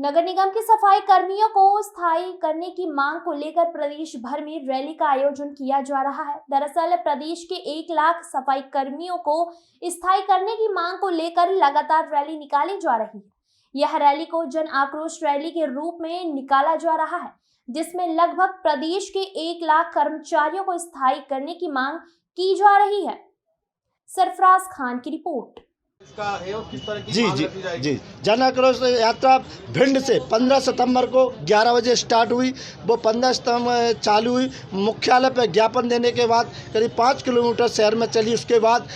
नगर निगम के सफाई कर्मियों को स्थायी करने की मांग को लेकर प्रदेश भर में रैली का आयोजन किया जा रहा है। दरअसल प्रदेश के 1 लाख सफाई कर्मियों को स्थायी करने की मांग को लेकर लगातार रैली निकाली जा रही है। यह रैली को जन आक्रोश रैली के रूप में निकाला जा रहा है, जिसमें लगभग प्रदेश के 1 लाख कर्मचारियों को स्थायी करने की मांग की जा रही है। सरफराज खान की रिपोर्ट। जी जन आक्रोश यात्रा भिंड से 15 सितंबर को 11 बजे स्टार्ट हुई। वो 15 सितंबर चालू हुई। मुख्यालय पर ज्ञापन देने के बाद करीब 5 किलोमीटर शहर में चली। उसके बाद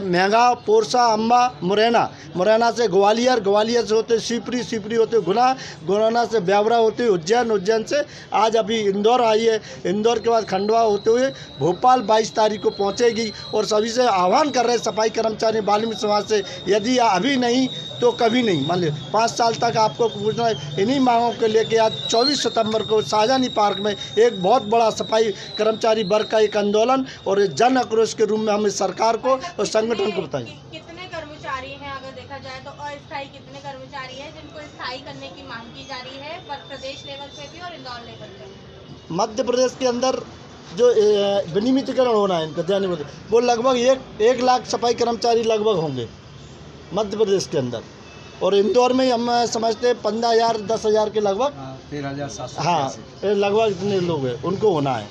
मेहगांव, पोरसा, अम्बा, मुरैना से ग्वालियर, ग्वालियर से होते शिवपुरी, शिवपुरी होते गुना, गुना से ब्यावरा होते उज्जैन, उज्जैन से आज अभी इंदौर आई है। इंदौर के बाद खंडवा होते हुए भोपाल 22 तारीख को पहुँचेगी। और सभी से आह्वान कर रहे हैं सफाई कर्मचारी वाल्मीकि समाज से, यदि अभी नहीं तो कभी नहीं, मान लीजिए 5 साल तक आपको पूछना है। इन्हीं मांगों के लेके आज 24 सितंबर को शाहजहानी पार्क में एक बहुत बड़ा सफाई कर्मचारी वर्ग का एक आंदोलन और जन आक्रोश के रूप में हम सरकार को और संगठन को बताएंगे। कितने कर्मचारी हैं अगर देखा जाए तो अस्थायी कितने कर्मचारी हैं जिनको स्थायी करने की मांग की जा रही है प्रदेश लेवल पे भी और इंदौर लेवल पे? मध्य प्रदेश के अंदर जो विनियमितीकरण होना है इनका ध्यान में, वो लगभग 1 लाख सफाई कर्मचारी लगभग होंगे मध्य प्रदेश के अंदर। और इंदौर में हम समझते 15,000 10,000 के लगभग 13,700। हाँ, लगभग इतने लोग हैं, उनको होना है।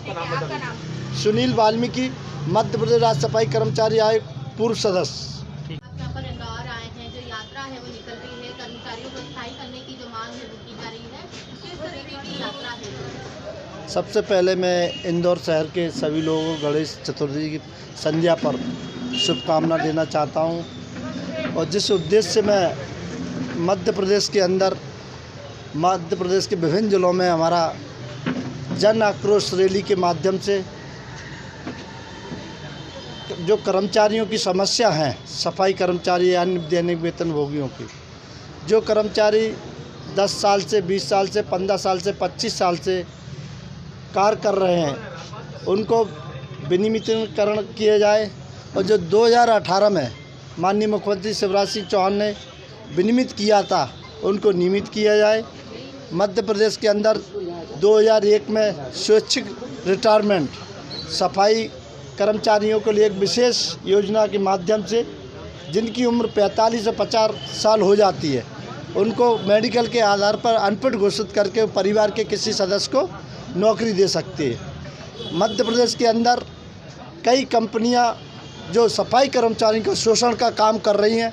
आपका नाम? सुनील वाल्मीकि, मध्य प्रदेश राज्य सफाई कर्मचारी आयोग पूर्व सदस्य। यहाँ पर इंदौर आए हैं, जो यात्रा है वो निकल रही है, कर्मचारियों को स्थायी करने की जो मांग है वो की जा रही है, किस तरीके की यात्रा है? सबसे पहले मैं इंदौर शहर के सभी लोगों को गणेश चतुर्थी की संध्या पर शुभकामना देना चाहता हूं। और जिस उद्देश्य से मैं मध्य प्रदेश के अंदर, मध्य प्रदेश के विभिन्न जिलों में हमारा जन आक्रोश रैली के माध्यम से जो कर्मचारियों की समस्या हैं, सफाई कर्मचारी यानी दैनिक वेतनभोगियों की, जो कर्मचारी 10 साल से 20 साल से 15 साल से 25 साल से कार्य कर रहे हैं, उनको विनियमितीकरण किया जाए। और जो 2018 में माननीय मुख्यमंत्री शिवराज सिंह चौहान ने विनियमित किया था, उनको नियमित किया जाए। मध्य प्रदेश के अंदर 2001 में स्वैच्छिक रिटायरमेंट सफाई कर्मचारियों के लिए एक विशेष योजना के माध्यम से जिनकी उम्र 45 से 50 साल हो जाती है, उनको मेडिकल के आधार पर अनफिट घोषित करके परिवार के किसी सदस्य को नौकरी दे सकती है। मध्य प्रदेश के अंदर कई कंपनियां जो सफाई कर्मचारियों के शोषण का काम कर रही हैं।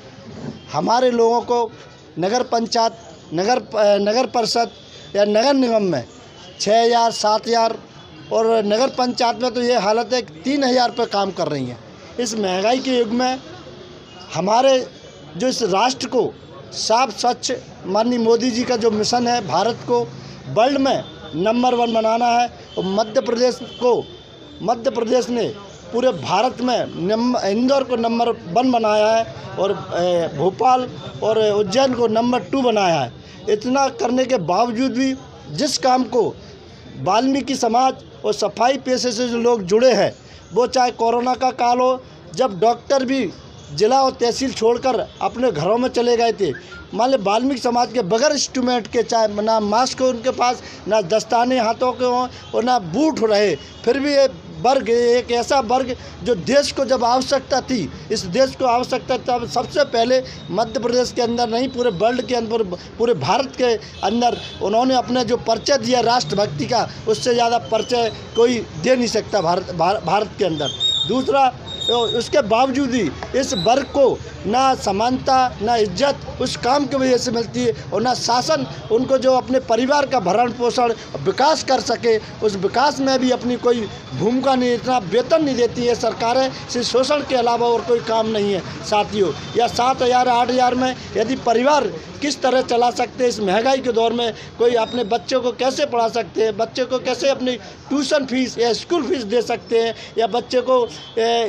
हमारे लोगों को नगर पंचायत, नगर परिषद या नगर निगम में 6,000 7,000 और नगर पंचायत में तो ये हालत है कि 3,000 पे काम कर रही हैं। इस महंगाई के युग में हमारे जो इस राष्ट्र को साफ स्वच्छ, माननीय मोदी जी का जो मिशन है, भारत को वर्ल्ड में नंबर 1 बनाना है। और मध्य प्रदेश ने पूरे भारत में इंदौर को नंबर 1 बनाया है और भोपाल और उज्जैन को नंबर 2 बनाया है। इतना करने के बावजूद भी जिस काम को वाल्मीकि समाज और सफाई पेशे से जो लोग जुड़े हैं, वो चाहे कोरोना का काल हो, जब डॉक्टर भी जिला और तहसील छोड़कर अपने घरों में चले गए थे, मान लीजिए वाल्मीकि समाज के बगैर इंस्ट्रूमेंट के, चाहे ना मास्क हो उनके पास, ना दस्ताने हाथों के हों और ना बूट रहे, फिर भी ये वर्ग एक ऐसा वर्ग जो देश को जब आवश्यकता थी, इस देश को आवश्यकता तब सबसे पहले मध्य प्रदेश के अंदर नहीं, पूरे वर्ल्ड के अंदर, पूरे भारत के अंदर उन्होंने अपने जो परिचय दिया राष्ट्रभक्ति का, उससे ज़्यादा परिचय कोई दे नहीं सकता भारत के अंदर। दूसरा, उसके बावजूद ही इस वर्ग को ना समानता, ना इज्जत उस काम की वजह से मिलती है और ना शासन उनको जो अपने परिवार का भरण पोषण विकास कर सके, उस विकास में भी अपनी कोई भूमिका नहीं, इतना वेतन नहीं देती है सरकारें। सिर्फ शोषण के अलावा और कोई काम नहीं है साथियों। या 7,000 8,000 में यदि परिवार किस तरह चला सकते हैं इस महंगाई के दौर में, कोई अपने बच्चों को कैसे पढ़ा सकते हैं, बच्चे को कैसे अपनी ट्यूशन फीस या स्कूल फीस दे सकते हैं, या बच्चे को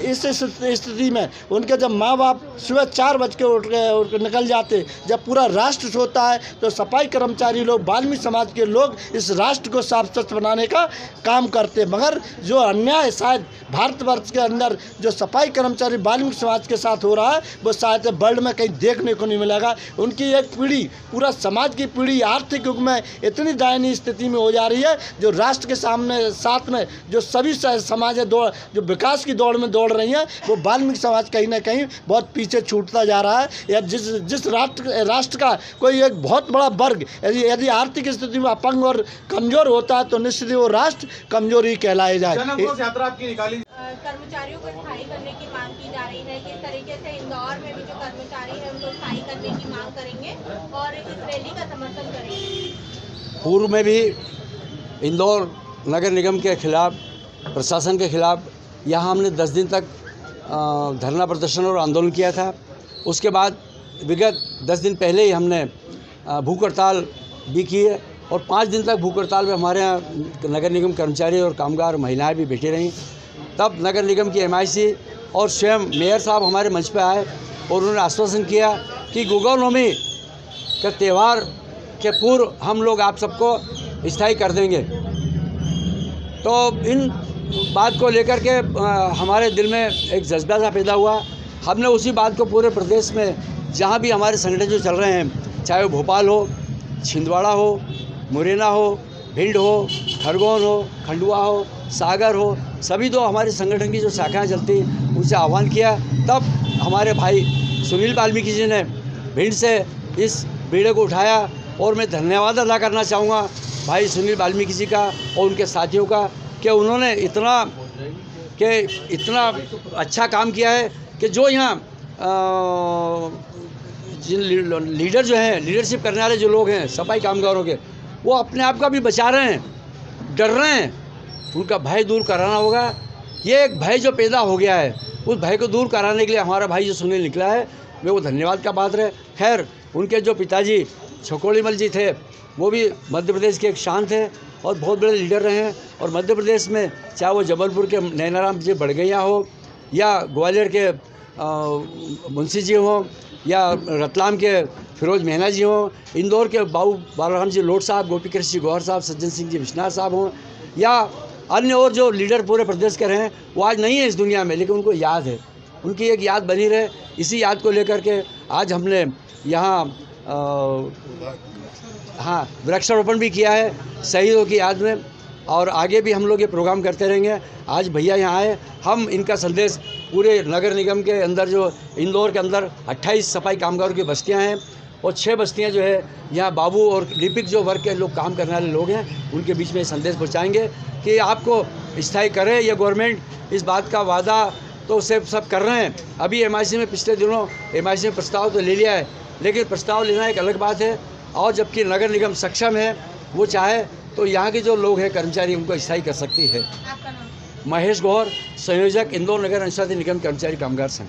इस स्थिति में उनके जब माँ बाप सुबह 4 बज के उठ निकल जाते, जब पूरा राष्ट्र सोता है, तो सफाई कर्मचारी लोग, वाल्मीकि समाज के लोग इस राष्ट्र को साफ स्वच्छ बनाने का काम करते। मगर जो अन्याय शायद भारतवर्ष के अंदर जो सफाई कर्मचारी वाल्मीकि समाज के साथ हो रहा है, वो शायद वर्ल्ड में कहीं देखने को नहीं मिलेगा। उनकी एक पीढ़ी, पूरा समाज की पीढ़ी आर्थिक युग में इतनी दयनीय स्थिति में हो जा रही है, जो राष्ट्र के साथ में जो सभी समाज है जो विकास की दौड़ में दौड़ रही हैं, वो वाल्मीकि समाज कहीं ना कहीं बहुत पीछे छूटता जा रहा है। या जिस राष्ट्र का कोई एक बहुत बड़ा वर्ग यदि आर्थिक स्थिति में अपंग और कमज़ोर होता है तो निश्चित ही वो राष्ट्र कमज़ोर ही कहलाए जाए। यात्रा आपकी निकाली, कर्मचारियों को स्थायी करने की मांग की जा रही है। किस तरीके से इंदौर में भी जो कर्मचारी है उनको स्थायी करने की मांग करेंगे और इस रैली का समर्थन करेंगे? पूर्व में भी इंदौर नगर निगम के खिलाफ, प्रशासन के खिलाफ यहाँ हमने 10 दिन तक धरना प्रदर्शन और आंदोलन किया था। उसके बाद विगत 10 दिन पहले ही हमने भूख हड़ताल भी की है और 5 दिन तक भूख हड़ताल में हमारे यहाँ नगर निगम कर्मचारी और कामगार महिलाएं भी बैठी रहीं। तब नगर निगम की MIC और स्वयं मेयर साहब हमारे मंच पर आए और उन्होंने आश्वासन किया कि गोगोलनवमी का त्यौहार के पूर्व हम लोग आप सबको स्थायी कर देंगे। तो इन बात को लेकर के हमारे दिल में एक जज्बा सा पैदा हुआ। हमने उसी बात को पूरे प्रदेश में जहाँ भी हमारे संगठन जो चल रहे हैं, चाहे वो भोपाल हो, छिंदवाड़ा हो, मुरैना हो, भिंड हो, खरगोन हो, खंडवा हो, सागर हो, सभी तो हमारे संगठन की जो शाखाएं चलती उनसे आह्वान किया। तब हमारे भाई सुनील वाल्मीकि जी ने भिंड से इस बीड़े को उठाया और मैं धन्यवाद अदा करना चाहूँगा भाई सुनील वाल्मीकि जी का और उनके साथियों का कि उन्होंने इतना अच्छा काम किया है कि जो यहाँ जिन लीडर जो हैं, लीडरशिप करने वाले जो लोग हैं सफाई कामगारों के, वो अपने आप का भी बचा रहे हैं, डर रहे हैं। उनका भय दूर कराना होगा। ये एक भय जो पैदा हो गया है, उस भय को दूर कराने के लिए हमारा भाई जो सुनील निकला है, मैं वो धन्यवाद का पात्र है। खैर, उनके जो पिताजी छकोलीमल जी थे, वो भी मध्य प्रदेश के एक शान थे और बहुत बड़े लीडर रहे हैं। और मध्य प्रदेश में चाहे वो जबलपुर के नैनाराम जी बड़गैया हो या ग्वालियर के मुंशी जी हों या रतलाम के फिरोज मेहना जी हों, इंदौर के बालाराम जी लोट साहब, गोपी कृष्ण जी गौहर साहब, सज्जन सिंह जी विश्वनाथ साहब हों या अन्य और जो लीडर पूरे प्रदेश के रहे हैं, वो आज नहीं है इस दुनिया में, लेकिन उनको याद है, उनकी एक याद बनी रहे। इसी याद को लेकर के आज हमने यहाँ वृक्षारोपण भी किया है शहीदों की याद में और आगे भी हम लोग ये प्रोग्राम करते रहेंगे। आज भैया यहाँ आए, हम इनका संदेश पूरे नगर निगम के अंदर, जो इंदौर के अंदर 28 सफाई कामगारों की बस्तियाँ हैं और 6 बस्तियाँ जो है यहाँ बाबू और लिपिक जो वर्ग के लोग काम करने वाले लोग हैं, उनके बीच में संदेश पहुँचाएँगे कि आपको स्थायी करे ये गवर्नमेंट। इस बात का वादा तो सब कर रहे हैं। अभी MIC में पिछले दिनों MIC में प्रस्ताव तो ले लिया है, लेकिन प्रस्ताव लेना एक अलग बात है। और जबकि नगर निगम सक्षम है, वो चाहे तो यहाँ के जो लोग हैं कर्मचारी, उनको स्थायी कर सकती है। आपका नाम? महेश गौहर, संयोजक, इंदौर नगर अंशाती निगम कर्मचारी कामगार संघ।